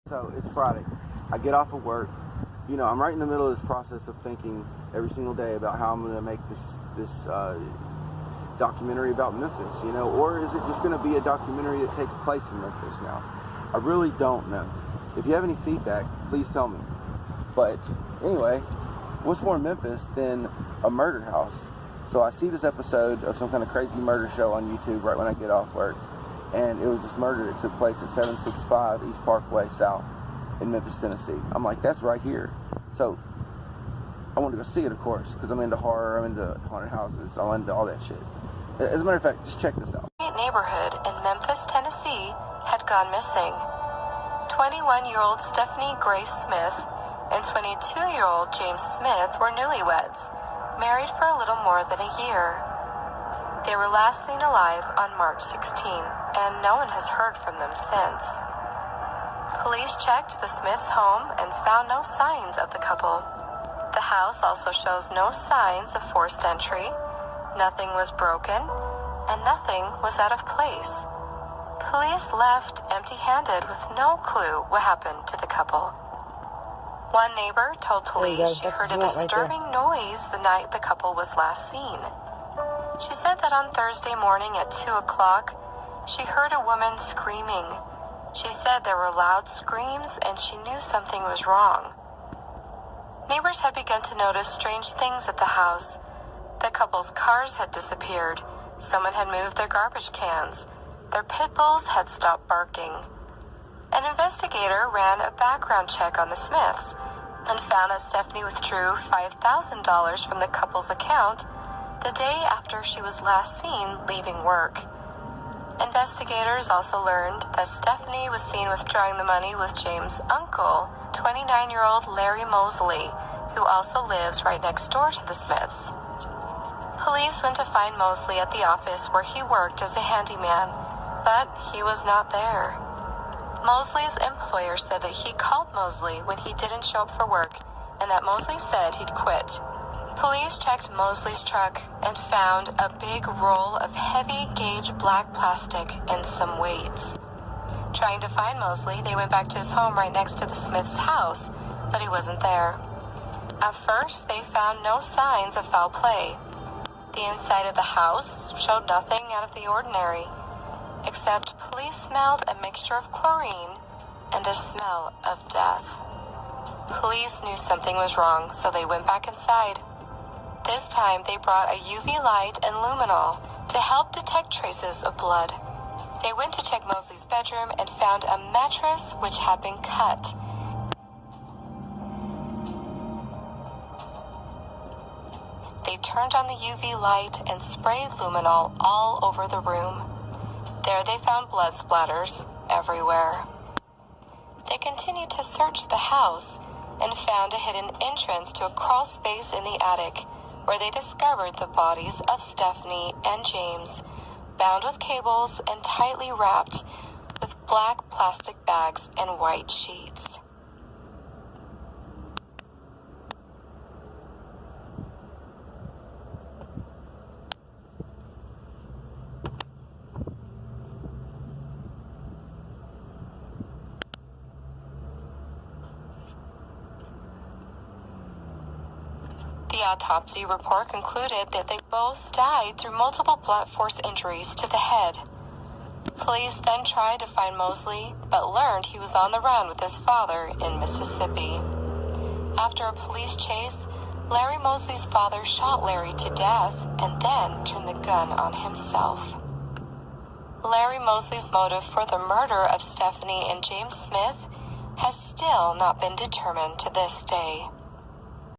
So it's Friday. I get off of work. You know, I'm right in the middle of this process of thinking every single day about how I'm going to make this documentary about Memphis, you know, or is it just going to be a documentary that takes place in Memphis now? I really don't know. If you have any feedback, please tell me. But anyway, what's more Memphis than a murder house? So I see this episode of some kind of crazy murder show on YouTube right when I get off work. And it was this murder that took place at 765 East Parkway South in Memphis, Tennessee. I'm like, that's right here. So I wanted to go see it, of course, because I'm into horror, I'm into haunted houses, I'm into all that shit. As a matter of fact, just check this out. A neighborhood in Memphis, Tennessee had gone missing. 21-year-old Stephanie Grace Smith and 22-year-old James Smith were newlyweds, married for a little more than a year. They were last seen alive on March 16, and no one has heard from them since. Police checked the Smiths' home and found no signs of the couple. The house also shows no signs of forced entry, nothing was broken, and nothing was out of place. Police left empty-handed with no clue what happened to the couple. One neighbor told police she heard a disturbing noise the night the couple was last seen. She said that on Thursday morning at 2 o'clock, she heard a woman screaming. She said there were loud screams and she knew something was wrong. Neighbors had begun to notice strange things at the house. The couple's cars had disappeared. Someone had moved their garbage cans. Their pit bulls had stopped barking. An investigator ran a background check on the Smiths and found that Stephanie withdrew $5,000 from the couple's account the day after she was last seen leaving work. Investigators also learned that Stephanie was seen withdrawing the money with James' uncle, 29-year-old Larry Mosley, who also lives right next door to the Smiths. Police went to find Mosley at the office where he worked as a handyman, but he was not there. Mosley's employer said that he called Mosley when he didn't show up for work and that Mosley said he'd quit. Police checked Mosley's truck and found a big roll of heavy-gauge black plastic and some weights. Trying to find Mosley, they went back to his home right next to the Smiths' house, but he wasn't there. At first, they found no signs of foul play. The inside of the house showed nothing out of the ordinary, except police smelled a mixture of chlorine and a smell of death. Police knew something was wrong, so they went back inside. This time, they brought a UV light and luminol to help detect traces of blood. They went to check Mosley's bedroom and found a mattress which had been cut. They turned on the UV light and sprayed luminol all over the room. There they found blood splatters everywhere. They continued to search the house and found a hidden entrance to a crawl space in the attic, where they discovered the bodies of Stephanie and James, bound with cables and tightly wrapped with black plastic bags and white sheets. The autopsy report concluded that they both died through multiple blunt force injuries to the head. Police then tried to find Mosley, but learned he was on the run with his father in Mississippi. After a police chase, Larry Mosley's father shot Larry to death and then turned the gun on himself. Larry Mosley's motive for the murder of Stephanie and James Smith has still not been determined to this day.